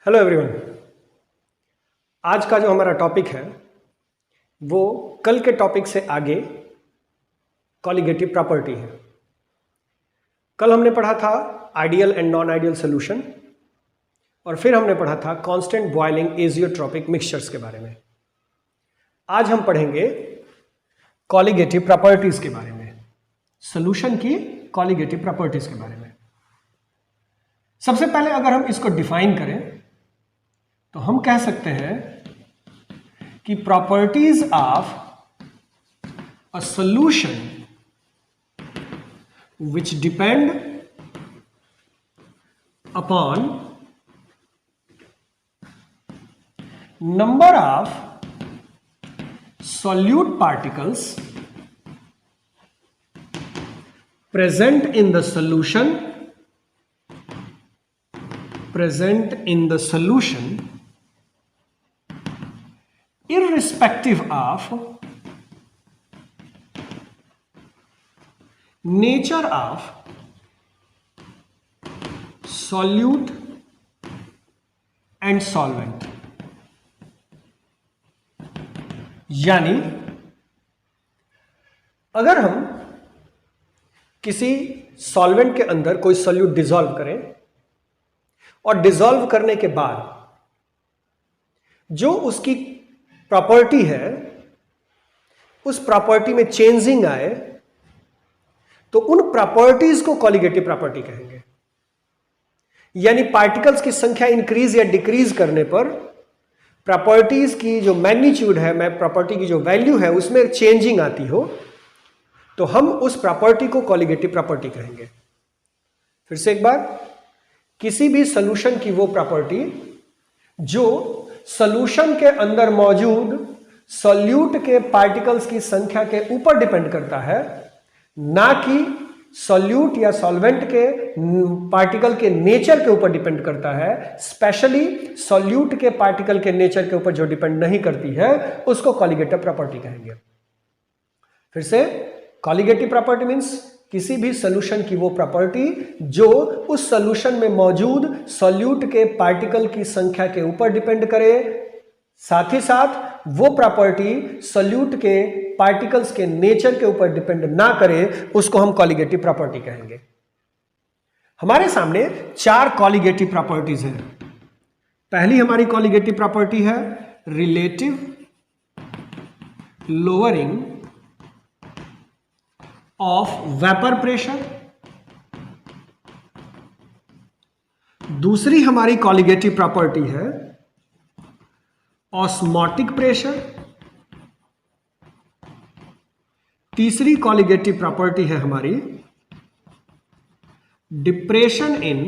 Hello everyone. आज का जो हमारा टॉपिक है वो कल के टॉपिक से आगे कॉलिगेटिव प्रॉपर्टी है। कल हमने पढ़ा था ideal and non ideal solution और फिर हमने पढ़ा था कांस्टेंट बॉइलिंग एजियोट्रॉपिक मिक्सचर्स के बारे में। आज हम पढ़ेंगे कॉलिगेटिव प्रॉपर्टीज के बारे में, सॉल्यूशन की कॉलिगेटिव प्रॉपर्टीज के बारे में। सबसे पहले अगर हम इसको डिफाइन करें तो हम कह सकते हैं कि properties of a solution which depend upon number of solute particles present in the solution irrespective of nature of solute and solvent। यानी अगर हम किसी सॉल्वेंट के अंदर कोई सॉल्यूट डिसॉल्व करें और डिसॉल्व करने के बाद जो उसकी प्रॉपर्टी है उस प्रॉपर्टी में चेंजिंग आए तो उन प्रॉपर्टीज को कॉलिगेटिव प्रॉपर्टी कहेंगे। यानी पार्टिकल्स की संख्या इंक्रीज या डिक्रीज करने पर प्रॉपर्टीज की जो मैग्नीट्यूड है, प्रॉपर्टी की जो वैल्यू है उसमें चेंजिंग आती हो तो हम उस प्रॉपर्टी को कॉलिगेटिव प्रॉपर्टी कहेंगे। फिर से एक बार, किसी भी सॉल्यूशन की वो प्रॉपर्टी जो सॉल्यूशन के अंदर मौजूद सॉल्यूट के पार्टिकल्स की संख्या के ऊपर डिपेंड करता है, ना कि सॉल्यूट या सॉल्वेंट के पार्टिकल के नेचर के ऊपर डिपेंड करता है। स्पेशली सॉल्यूट के पार्टिकल के नेचर के ऊपर जो डिपेंड नहीं करती है उसको कॉलिगेटिव प्रॉपर्टी कहेंगे। फिर से, कॉलिगेटिव प्रॉपर्टी मींस किसी भी सॉल्यूशन की वो प्रॉपर्टी जो उस सॉल्यूशन में मौजूद सॉल्यूट के पार्टिकल की संख्या के ऊपर डिपेंड करे, साथ ही साथ वो प्रॉपर्टी सॉल्यूट के पार्टिकल्स के नेचर के ऊपर डिपेंड ना करे, उसको हम कॉलिगेटिव प्रॉपर्टी कहेंगे। हमारे सामने 4 कॉलिगेटिव प्रॉपर्टीज हैं। पहली हमारी कॉलिगेटिव प्रॉपर्टी है relative lowering of vapour pressure. दूसरी हमारी कॉलिगेटिव प्रॉपर्टी है ऑस्मोटिक प्रेशर। तीसरी कॉलिगेटिव प्रॉपर्टी है हमारी डिप्रेशन इन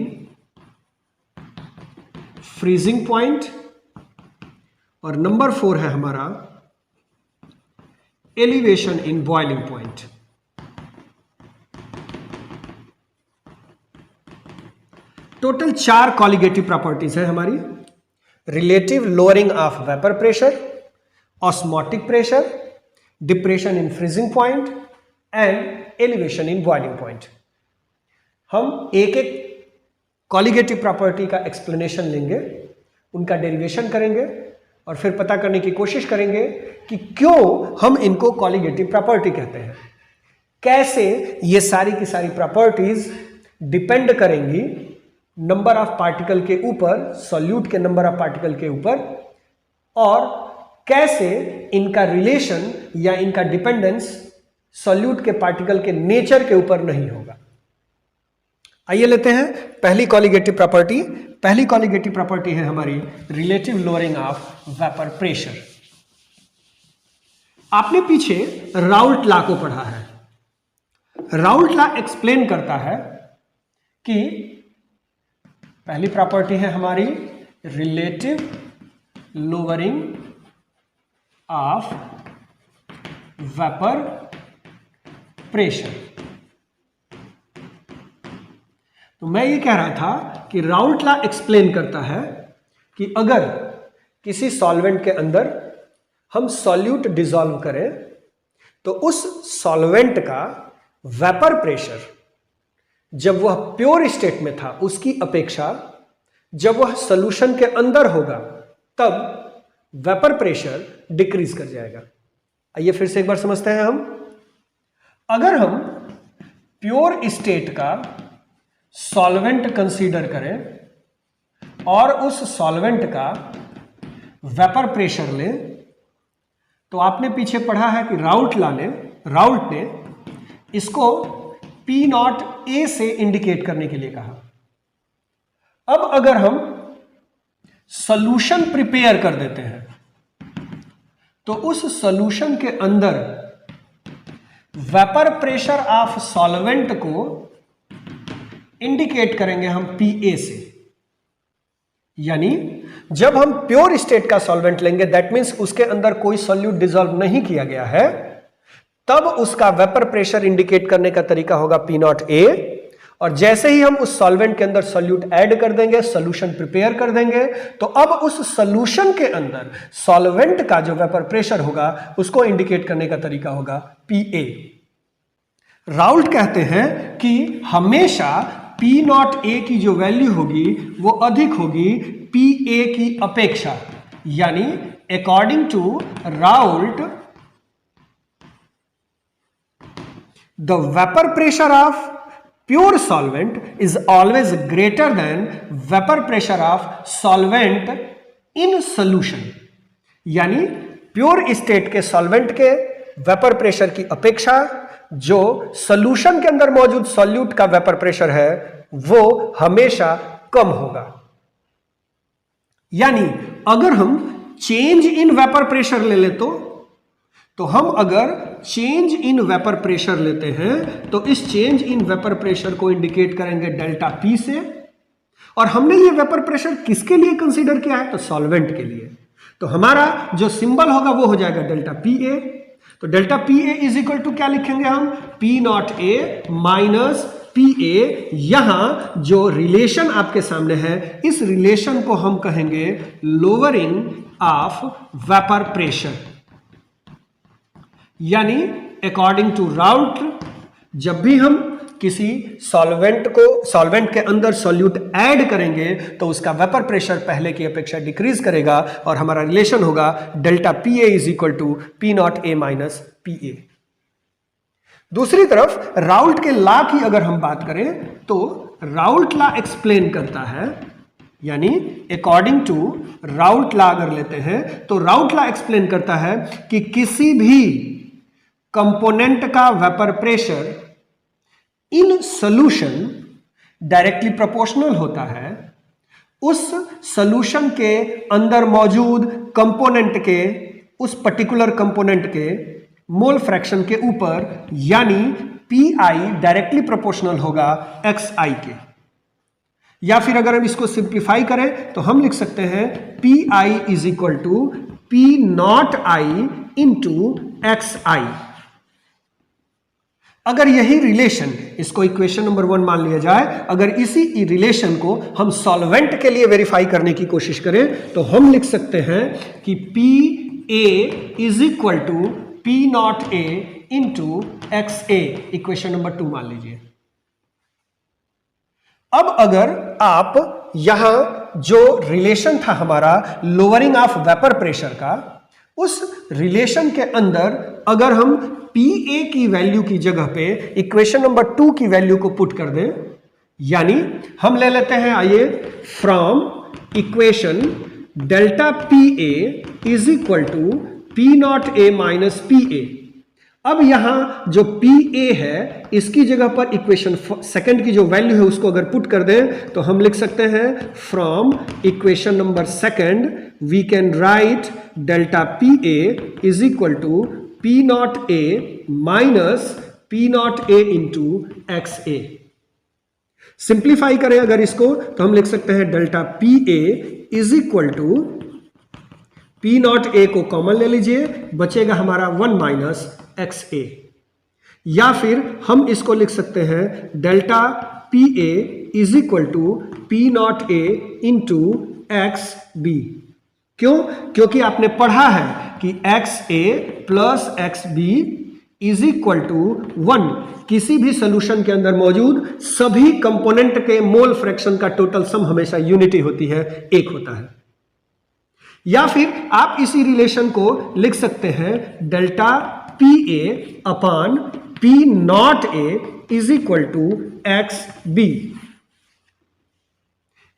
फ्रीजिंग पॉइंट और नंबर 4 है हमारा elevation in boiling point. Total 4 colligative properties है हमारी। Relative lowering of vapour pressure, osmotic pressure, depression in freezing point and elevation in boiling point. हम एक एक कॉलिगेटिव प्रॉपर्टी का एक्सप्लेनेशन लेंगे, उनका डेरिवेशन करेंगे और फिर पता करने की कोशिश करेंगे कि क्यों हम इनको कॉलिगेटिव प्रॉपर्टी कहते हैं, कैसे ये सारी की सारी प्रॉपर्टीज डिपेंड करेंगी नंबर ऑफ पार्टिकल के ऊपर, सॉल्यूट के नंबर ऑफ पार्टिकल के ऊपर, और कैसे इनका रिलेशन या इनका डिपेंडेंस सॉल्यूट के पार्टिकल के नेचर के ऊपर नहीं होगा। आइए लेते हैं पहली कॉलिगेटिव प्रॉपर्टी। पहली कॉलिगेटिव प्रॉपर्टी है हमारी relative lowering of vapour pressure. आपने पीछे राउल्ट लॉ को पढ़ा है। राउल्ट लॉ एक्सप्लेन करता है कि पहली प्रॉपर्टी है हमारी relative lowering of vapour pressure. तो मैं ये कह रहा था कि राउल्ट लॉ एक्सप्लेन करता है कि अगर किसी सॉल्वेंट के अंदर हम सॉल्यूट डिसॉल्व करें तो उस सॉल्वेंट का वेपर प्रेशर जब वह प्योर स्टेट में था उसकी अपेक्षा जब वह सॉल्यूशन के अंदर होगा तब वेपर प्रेशर डिक्रीज कर जाएगा। आइए फिर से एक बार समझते हैं हम। अगर हम प्योर स्टेट का सॉल्वेंट कंसीडर करें और उस सॉल्वेंट का वेपर प्रेशर लें, तो आपने पीछे पढ़ा है कि राउल्ट ने इसको P0 से इंडिकेट करने के लिए कहा। अब अगर हम सॉल्यूशन प्रिपेयर कर देते हैं तो उस सॉल्यूशन के अंदर वेपर प्रेशर ऑफ सॉल्वेंट को इंडिकेट करेंगे हम PA से। यानी जब हम प्योर स्टेट का सॉल्वेंट लेंगे, दैट मीन्स उसके अंदर कोई सॉल्यूट डिसॉल्व नहीं किया गया है, तब उसका वेपर प्रेशर इंडिकेट करने का तरीका होगा P0A। और जैसे ही हम उस सॉल्वेंट के अंदर सॉल्यूट ऐड कर देंगे, सॉल्यूशन प्रिपेयर कर देंगे, तो अब उस सॉल्यूशन के अंदर सॉल्वेंट का जो वेपर प्रेशर होगा उसको इंडिकेट करने का तरीका होगा PA। राउल्ट कहते हैं कि हमेशा P0A की जो वैल्यू होगी वो अधिक होगी PA की अपेक्षा। यानी according to Raoult the vapour pressure of pure solvent is always greater than vapor pressure of solvent in solution। यानी प्योर स्टेट के सॉल्वेंट के वेपर प्रेशर की अपेक्षा जो सॉल्यूशन के अंदर मौजूद सॉल्यूट का वेपर प्रेशर है वो हमेशा कम होगा। यानी अगर हम चेंज इन वेपर प्रेशर ले ले तो हम अगर चेंज इन वेपर प्रेशर लेते हैं तो इस चेंज इन वेपर प्रेशर को इंडिकेट करेंगे डेल्टा P से। और हमने ये वेपर प्रेशर किसके लिए कंसीडर किया है? तो सॉल्वेंट के लिए। तो हमारा जो सिंबल होगा वो हो जाएगा डेल्टा PA। तो delta PA is equal to क्या लिखेंगे हम? P0A minus PA। यहां जो रिलेशन आपके सामने है, इस रिलेशन को हम कहेंगे लोअरिंग ऑफ वेपर प्रेशर। यानी अकॉर्डिंग टू राउल्ट जब भी हम किसी सॉल्वेंट के अंदर सॉल्यूट ऐड करेंगे तो उसका वेपर प्रेशर पहले की अपेक्षा डिक्रीज करेगा और हमारा रिलेशन होगा delta PA is equal to P0A minus PA। दूसरी तरफ राउल्ट के लॉ की अगर हम बात करें तो राउल्ट लॉ एक्सप्लेन करता है, यानी अकॉर्डिंग टू राउल्ट लॉ अगर लेते हैं तो राउल्ट लॉ एक्सप्लेन करता है कि किसी भी कंपोनेंट का vapour pressure in solution directly proportional होता है उस सॉल्यूशन के अंदर मौजूद कंपोनेंट के, उस पर्टिकुलर कंपोनेंट के मोल फ्रैक्शन के ऊपर। यानी PI डायरेक्टली प्रोपोर्शनल होगा XI के। या फिर अगर हम इसको सिंप्लीफाई करें तो हम लिख सकते हैं PI is equal to P0I into XI। अगर यही रिलेशन, इसको इक्वेशन नंबर 1 मान लिया जाए, अगर इसी रिलेशन को हम सॉल्वेंट के लिए वेरीफाई करने की कोशिश करें तो हम लिख सकते हैं कि PA is equal to P0A into XA। Equation number 2 मान लीजिए। अब अगर आप यहां जो रिलेशन था हमारा लोअरिंग ऑफ वेपर प्रेशर का, उस रिलेशन के अंदर अगर हम PA की वैल्यू की जगह पे इक्वेशन नंबर 2 की वैल्यू को पुट कर दें, यानी हम ले लेते हैं, आइए, from equation delta PA is equal to P0A minus PA। अब यहां जो PA है इसकी जगह पर इक्वेशन सेकंड की जो वैल्यू है उसको अगर पुट कर दें तो हम लिख सकते हैं from equation number second we can write delta PA is equal to P0A minus P0A into XA। Simplify करें अगर इसको तो हम लिख सकते हैं delta PA is equal to P0A को कॉमन ले लीजिए, बचेगा हमारा 1 माइनस XA। या फिर हम इसको लिख सकते हैं delta PA is equal to P0A into XB। क्यों? क्योंकि आपने पढ़ा है कि XA plus XB is equal to 1, किसी भी सोल्यूशन के अंदर मौजूद सभी कंपोनेंट के मोल फ्रैक्शन का टोटल सम हमेशा यूनिटी होती है, एक होता है। या फिर आप इसी रिलेशन को लिख सकते हैं delta P A upon P not A is equal to X B.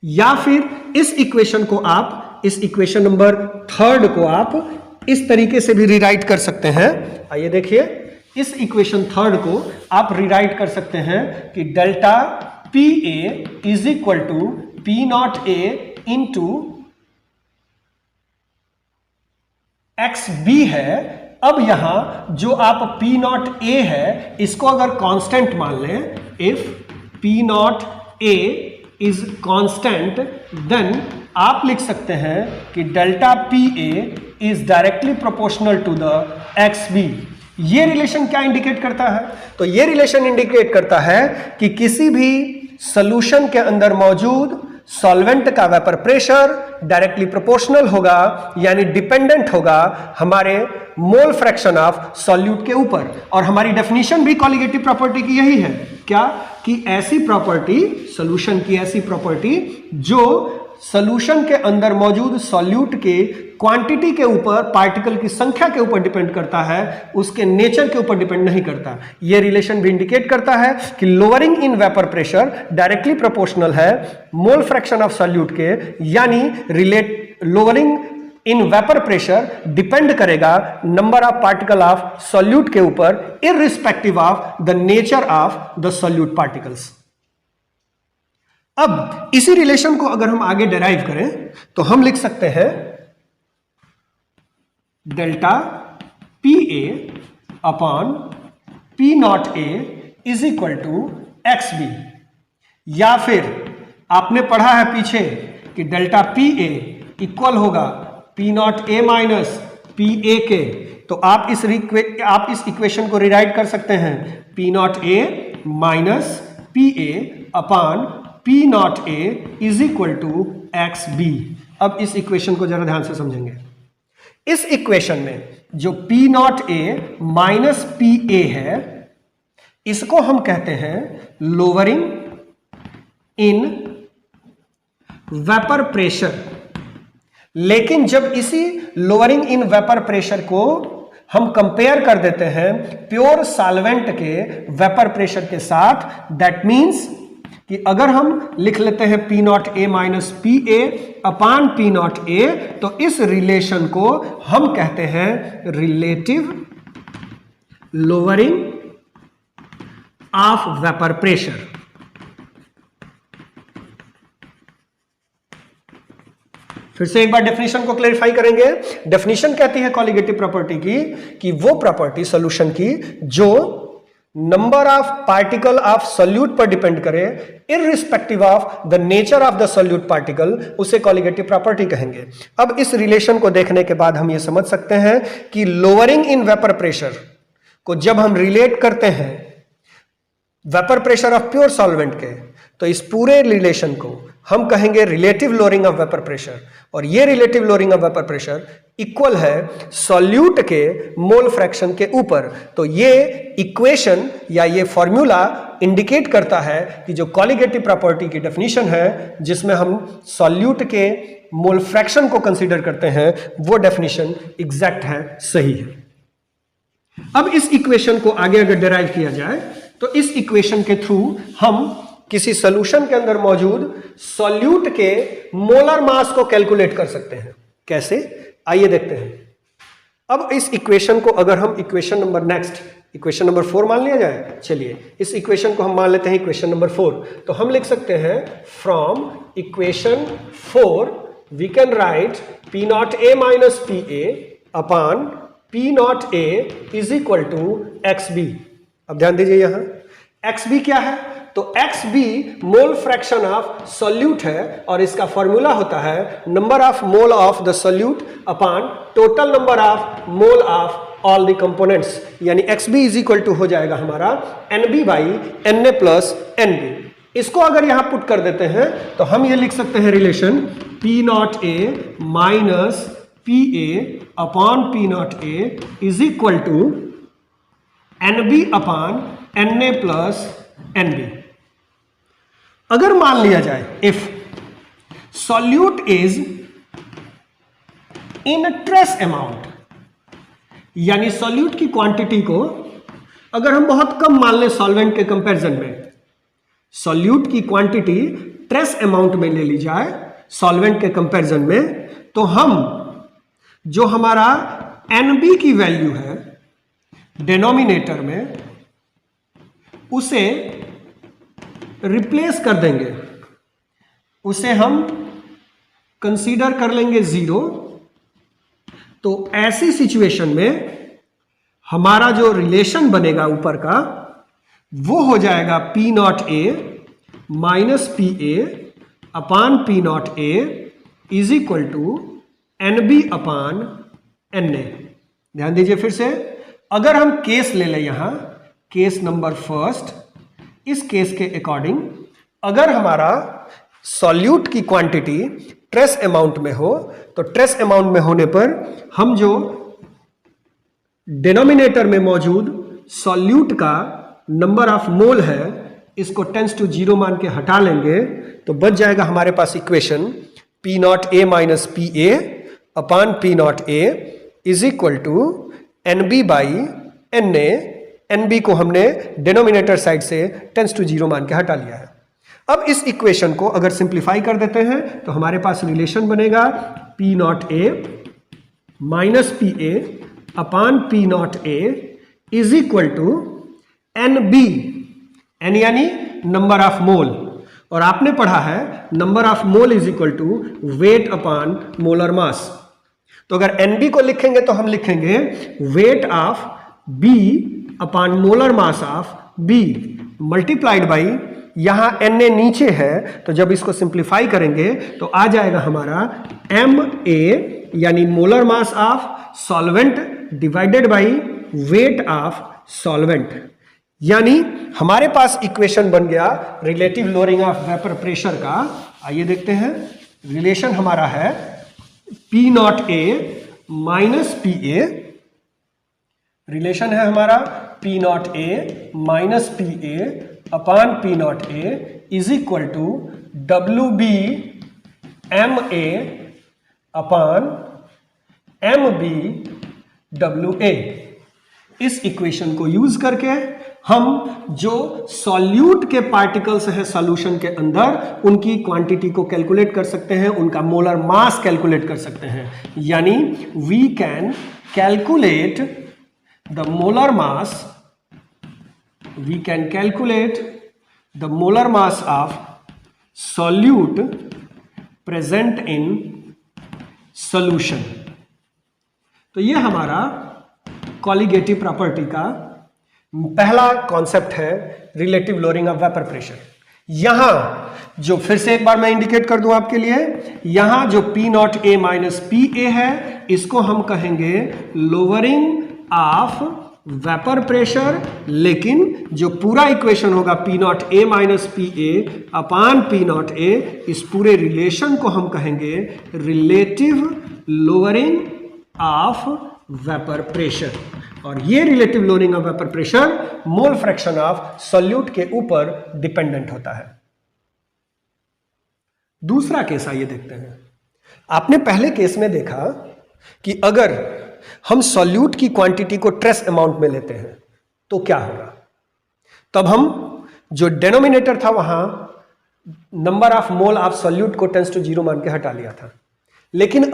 या फिर इस इक्वेशन को आप, इस इक्वेशन नंबर 3 को आप इस तरीके से भी रीराइट कर सकते हैं। आइए देखिए, इस इक्वेशन 3 को आप रीराइट कर सकते हैं कि delta P A is equal to P not A into X B है। अब यहां जो आप पी नॉट ए है इसको अगर कांस्टेंट मान लें, if P not A is constant, then आप लिख सकते हैं कि delta P A is directly proportional to the X B. ये रिलेशन क्या इंडिकेट करता है? तो ये रिलेशन इंडिकेट करता है कि किसी भी सॉल्यूशन के अंदर मौजूद सॉल्वेंट का वेपर प्रेशर डायरेक्टली प्रोपोर्शनल होगा, यानी डिपेंडेंट होगा हमारे मोल फ्रैक्शन ऑफ सॉल्यूट के ऊपर। और हमारी डेफिनेशन भी कॉलिगेटिव प्रॉपर्टी की यही है, क्या कि ऐसी प्रॉपर्टी, सॉल्यूशन की ऐसी प्रॉपर्टी जो सॉल्यूशन के अंदर मौजूद सॉल्यूट के क्वांटिटी के ऊपर, पार्टिकल की संख्या के ऊपर डिपेंड करता है, उसके नेचर के ऊपर डिपेंड नहीं करता। यह रिलेशन भी इंडिकेट करता है कि lowering in vapour pressure directly proportional है मोल फ्रैक्शन ऑफ सॉल्यूट के, यानी lowering in vapour pressure depend करेगा number of particle of solute के ऊपर, irrespective of the nature of the solute particles. अब इसी रिलेशन को अगर हम आगे डेराइव करें तो हम लिख सकते हैं delta P A upon P not A is equal to X B. या फिर आपने पढ़ा है पीछे कि डेल्टा पी ए इक्वल होगा P not A minus P A के, तो आप इस इक्वेशन को रिराइट कर सकते हैं P not A minus P A upon P not A is equal to X B. अब इस इक्वेशन को जरा ध्यान से समझेंगे। इस इक्वेशन में जो P not A minus P ए है, इसको हम कहते हैं लोअरिंग इन वेपर प्रेशर। लेकिन जब इसी लोअरिंग इन वेपर प्रेशर को हम कंपेयर कर देते हैं प्योर सॉल्वेंट के वेपर प्रेशर के साथ, दैट मीन्स कि अगर हम लिख लेते हैं P not A minus P A upon P not A, तो इस रिलेशन को हम कहते हैं relative lowering of vapour pressure. फिर से एक बार डेफिनेशन को क्लैरिफाई करेंगे। डेफिनेशन कहती है कॉलिगेटिव प्रॉपर्टी की कि वो प्रॉपर्टी सॉल्यूशन की जो number of particle of solute पर डिपेंड करे, irrespective of the nature of the solute particle, उसे कॉलिगेटिव प्रॉपर्टी कहेंगे। अब इस रिलेशन को देखने के बाद हम ये समझ सकते हैं कि लोअरिंग इन वेपर प्रेशर को जब हम रिलेट करते हैं vapour pressure of pure solvent के, तो इस पूरे रिलेशन को हम कहेंगे relative lowering of vapour pressure. और ये relative lowering of vapour pressure equal है सॉल्यूट के मोल फ्रैक्शन के ऊपर। तो ये इक्वेशन या ये फॉर्मूला इंडिकेट करता है कि जो कॉलिगेटिव प्रॉपर्टी की डेफिनेशन है, जिसमें हम सॉल्यूट के मोल फ्रैक्शन को कंसीडर करते हैं, वो डेफिनेशन एग्जैक्ट है, सही है। अब इस इक्वेशन को आगे अगर डिराइव किया जाए तो इस इक्वेशन के थ्रू हम किसी सॉल्यूशन के अंदर मौजूद सॉल्यूट के मोलर मास को कैलकुलेट कर सकते हैं। कैसे? आइए देखते हैं। अब इस इक्वेशन को अगर हम इक्वेशन नंबर 4 मान लिया जाए, चलिए इस इक्वेशन को हम मान लेते हैं इक्वेशन नंबर 4। तो हम लिख सकते हैं from equation 4 we can write P not A minus P A upon P not A is equal to X B. अब ध्यान दीजिए यहां एक्स बी क्या है, तो X B mole fraction of solute है और इसका फॉर्मूला होता है number of mole of the solute upon total number of mole of all the components, यानी X B is equal to हो जाएगा हमारा N B by N A plus N B. इसको अगर यहां पुट कर देते हैं तो हम ये लिख सकते हैं relation P not A minus P A upon P not A is equal to NB upon Na plus NB। अगर मान लिया जाए if solute is in trace amount, यानी सॉल्यूट की क्वांटिटी को अगर हम बहुत कम मान लें सॉल्वेंट के कंपैरिजन में, सॉल्यूट की क्वांटिटी ट्रेस अमाउंट में ले ली जाए सॉल्वेंट के कंपैरिजन में, तो हम जो हमारा NB की वैल्यू है डिनोमिनेटर में उसे रिप्लेस कर देंगे, उसे हम कंसीडर कर लेंगे 0। तो ऐसी सिचुएशन में हमारा जो रिलेशन बनेगा ऊपर का वो हो जाएगा P not A minus PA upon P not A is equal to NB upon Na। ध्यान दीजिए फिर से, अगर हम केस ले लें यहां केस नंबर फर्स्ट, इस केस के अकॉर्डिंग अगर हमारा सॉल्यूट की क्वांटिटी ट्रेस अमाउंट में हो तो ट्रेस अमाउंट में होने पर हम जो डिनोमिनेटर में मौजूद सॉल्यूट का नंबर ऑफ मोल है इसको टेंस टू 0 मान के हटा लेंगे, तो बच जाएगा हमारे पास equation P not A minus PA upon P not A is equal to NB by Na। NB को हमने डिनोमिनेटर साइड से टेंस टू 0 मान के हटा लिया है। अब इस इक्वेशन को अगर सिंप्लीफाई कर देते हैं तो हमारे पास रिलेशन बनेगा P not A minus PA upon P not A is equal to NB, N यानी नंबर ऑफ मोल, और आपने पढ़ा है number of mole is equal to weight upon molar mass. तो अगर NB को लिखेंगे तो हम लिखेंगे weight of B upon molar mass of B multiplied by, यहां Na नीचे है तो जब इसको सिंप्लीफाई करेंगे तो आ जाएगा हमारा Ma यानी molar mass of solvent divided by weight of solvent, यानी हमारे पास इक्वेशन बन गया relative lowering of vapour pressure का। आइए देखते हैं, रिलेशन हमारा है P not A minus PA, relation है हमारा P not A minus PA upon P not A is equal to WB MA upon MB WA। इस इक्वेशन को यूज करके हम जो सॉल्यूट के पार्टिकल्स हैं सॉल्यूशन के अंदर उनकी क्वांटिटी को कैलकुलेट कर सकते हैं, उनका मोलर मास कैलकुलेट कर सकते हैं, यानी we can calculate the molar mass, we can calculate the molar mass of solute present in solution। तो ये हमारा कॉलिगेटिव प्रॉपर्टी का पहला कॉन्सेप्ट है relative lowering of vapour pressure. यहां जो फिर से एक बार मैं इंडिकेट कर दूं आपके लिए, यहां जो P not A minus PA है इसको हम कहेंगे लोअरिंग ऑफ वेपर प्रेशर, लेकिन जो पूरा इक्वेशन होगा P not A minus PA upon P not A, इस पूरे रिलेशन को हम कहेंगे relative lowering of vapour pressure. और ये relative lowering of vapour pressure mole fraction of solute के ऊपर डिपेंडेंट होता है। दूसरा केस आइए देखते हैं। आपने पहले केस में देखा कि अगर हम सॉल्यूट की क्वांटिटी को ट्रेस अमाउंट में लेते हैं तो क्या होगा, तब हम जो डिनोमिनेटर था वहां number of mole of solute को टेंस टू 0 मान के हटा लिया था। लेकिन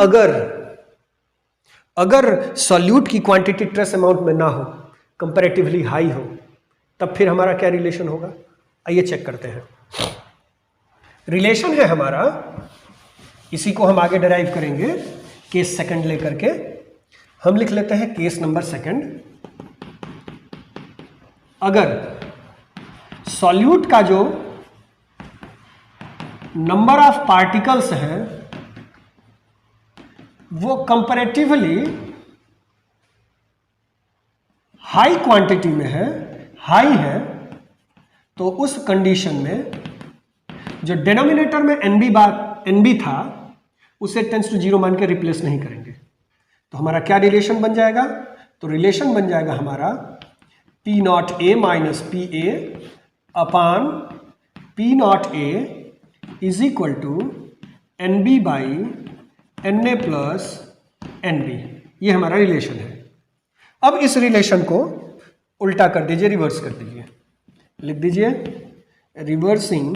अगर सॉल्यूट की क्वांटिटी ट्रेस अमाउंट में ना हो, कंपैरेटिवली हाई हो, तब फिर हमारा क्या रिलेशन होगा, आइए चेक करते हैं। रिलेशन है हमारा, इसी को हम आगे डिराइव करेंगे केस सेकंड लेकर के। हम लिख लेते हैं केस नंबर सेकंड। अगर सॉल्यूट का जो नंबर ऑफ पार्टिकल्स है वो कंपैरेटिवली हाई क्वांटिटी में है, हाई है, तो उस कंडीशन में जो डिनोमिनेटर में NB था उसे टेंस टू 0 मान के रिप्लेस नहीं करेंगे। तो हमारा क्या रिलेशन बन जाएगा, तो रिलेशन बन जाएगा हमारा P not A minus P A upon P not A is equal to N B by N A plus N B. ये हमारा रिलेशन है। अब इस रिलेशन को उल्टा कर दीजिए, रिवर्स कर दीजिए, लिख दीजिए रिवर्सिंग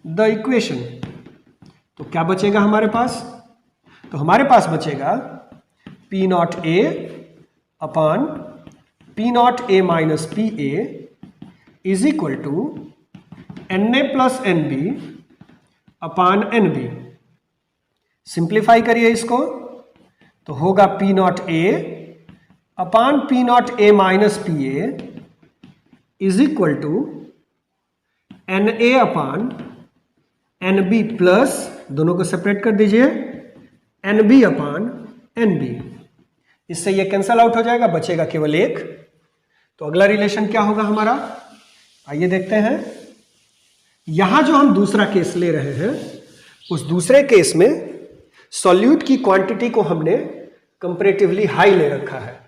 द इक्वेशन। तो क्या बचेगा हमारे पास? तो हमारे पास बचेगा P not A upon P not A minus P A is equal to N A plus N B upon N B. Simplify करिए इसको, तो होगा P not A upon P not A minus P A is equal to N A upon N B plus, दोनों को separate कर दीजिए, N B upon N B. इससे ये कैंसल आउट हो जाएगा, बचेगा केवल एक। तो अगला रिलेशन क्या होगा हमारा, आइए देखते हैं। यहां जो हम दूसरा केस ले रहे हैं, उस दूसरे केस में सॉल्यूट की क्वांटिटी को हमने कंपैरेटिवली हाई ले रखा है।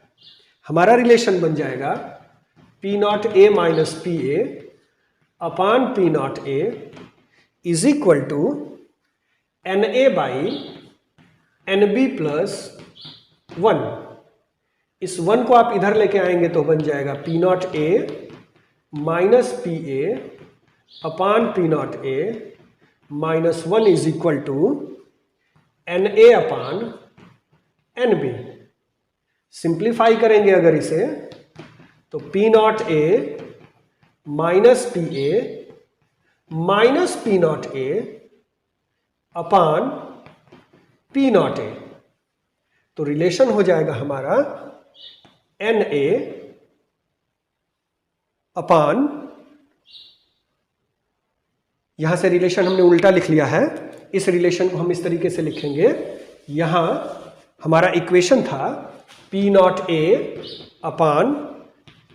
हमारा रिलेशन बन जाएगा P not A minus P A upon P not A is equal to N A by N B plus 1। इस 1 को आप इधर लेके आएंगे तो बन जाएगा P not A minus P A upon P not A minus 1 is equal to N A upon N B. Simplify करेंगे अगर इसे, तो P not A minus P A minus P not A upon P not A. तो relation हो जाएगा हमारा N A अपान, यहां से रिलेशन हमने उल्टा लिख लिया है, इस रिलेशन को हम इस तरीके से लिखेंगे। यहां हमारा इक्वेशन था P not A upon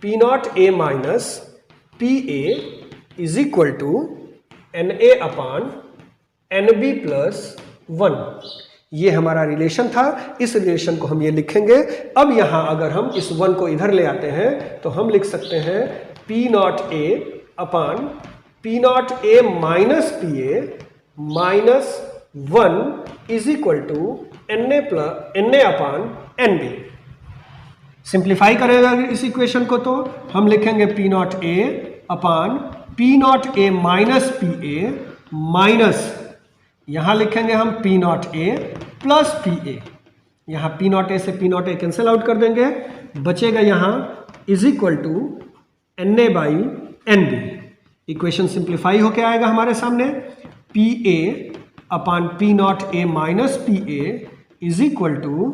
P not A minus P A is equal to N A upon N B plus 1। ये हमारा रिलेशन था, इस रिलेशन को हम ये लिखेंगे। अब यहां अगर हम इस 1 को इधर ले आते हैं तो हम लिख सकते हैं P not A upon P not A minus P A minus 1 is equal to N A upon N B. Simplify करेगा इस इक्वेशन को तो हम लिखेंगे P not A upon P not A minus P A minus, यहां लिखेंगे हम P not A plus P A. यहां पी नॉट ए से P not A cancel out कर देंगे, बचेगा यहां is equal to N A by N B. Equation simplify होके आएगा हमारे सामने P A upon P not A minus P A is equal to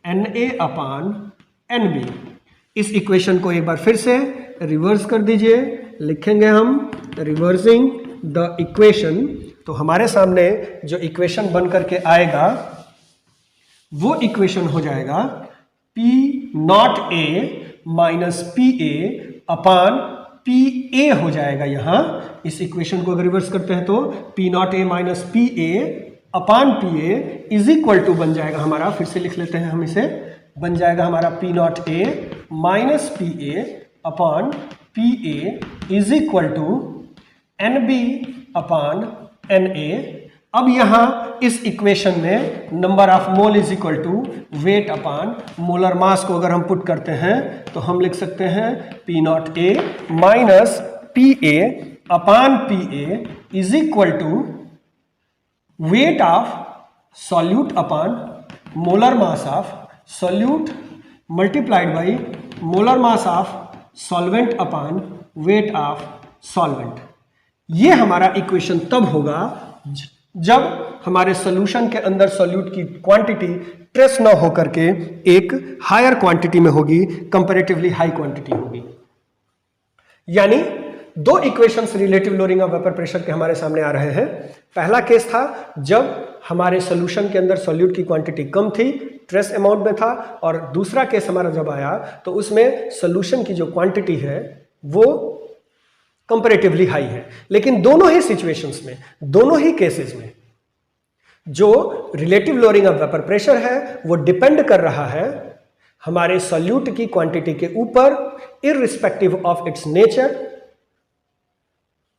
N A upon N B. इस equation को एक बार फिर से रिवर्स कर दीजिए, लिखेंगे हम रिवर्सिंग द इक्वेशन। तो हमारे सामने जो इक्वेशन बन करके आएगा वो इक्वेशन हो जाएगा P not A minus P A upon P ए हो जाएगा। यहां इस इक्वेशन को अगर रिवर्स करते हैं तो P not A minus P A upon P A is equal to बन जाएगा हमारा, फिर से लिख लेते हैं हम इसे, बन जाएगा हमारा P not A minus P A upon P A is equal to N B upon N A. अब यहां इस इक्वेशन में number of mole is equal to weight upon molar mass को अगर हम पुट करते हैं तो हम लिख सकते हैं P not A minus P A upon P A is equal to weight of solute upon molar mass of solute multiplied by molar mass of solvent upon weight of solvent. ये हमारा equation तब होगा जब हमारे solution के अंदर solute की quantity trace ना होकर के एक हायर क्वांटिटी में होगी, कंपैरेटिवली हाई क्वांटिटी होगी। यानी दो equations relative lowering of vapour pressure के हमारे सामने आ रहे हैं। पहला केस था जब हमारे सॉल्यूशन के अंदर सॉल्यूट की क्वांटिटी कम थी, ट्रेस अमाउंट में था, और दूसरा केस हमारा जब आया तो उसमें सॉल्यूशन की जो क्वांटिटी है वो कंपैरेटिवली हाई है। लेकिन दोनों ही सिचुएशंस में, दोनों ही केसेस में जो relative lowering of vapour pressure है वो डिपेंड कर रहा है हमारे सॉल्यूट की क्वांटिटी के ऊपर इररिस्पेक्टिव ऑफ इट्स नेचर,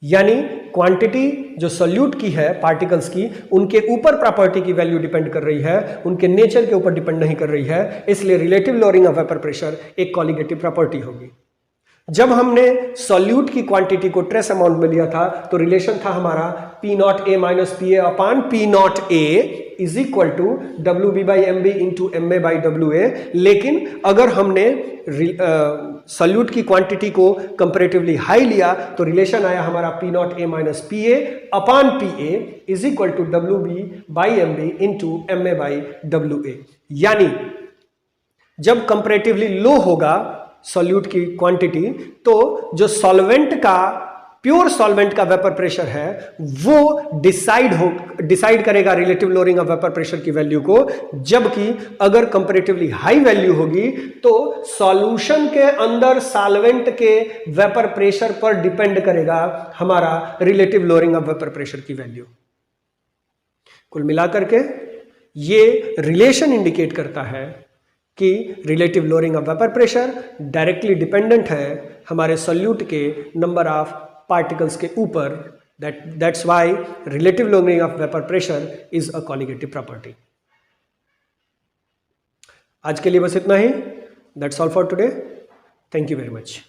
यानी क्वांटिटी जो सॉल्यूट की है पार्टिकल्स की, उनके ऊपर प्रॉपर्टी की वैल्यू डिपेंड कर रही है, उनके नेचर के ऊपर डिपेंड नहीं कर रही है। इसलिए relative lowering of vapour pressure एक कॉलिगेटिव प्रॉपर्टी होगी। जब हमने सॉल्यूट की क्वांटिटी को ट्रेस अमाउंट में लिया था तो रिलेशन था हमारा P not A minus P A upon P not A is equal to WB by M B into M A by W A. लेकिन अगर हमने सॉल्यूट की क्वांटिटी को कंपेरेटिवली हाई लिया तो रिलेशन आया हमारा P not A minus P A upon P A is equal to WB by M B into M A by W A. यानी जब कंपेरेटिवली लो होगा सॉल्यूट की क्वांटिटी तो जो सॉल्वेंट का, प्योर सॉल्वेंट का वेपर प्रेशर है वो डिसाइड करेगा relative lowering of vapour pressure की वैल्यू को। जबकि अगर कंपैरेटिवली हाई वैल्यू होगी तो सॉल्यूशन के अंदर सॉल्वेंट के वेपर प्रेशर पर डिपेंड करेगा हमारा relative lowering of vapour pressure की वैल्यू। कुल मिलाकर के ये रिलेशन इंडिकेट करता है कि relative lowering of vapour pressure directly dependent है हमारे सॉल्यूट के नंबर ऑफ पार्टिकल्स के ऊपर। That's why relative lowering of vapour pressure is a colligative property. आज के लिए बस इतना ही। That's all for today. Thank you very much.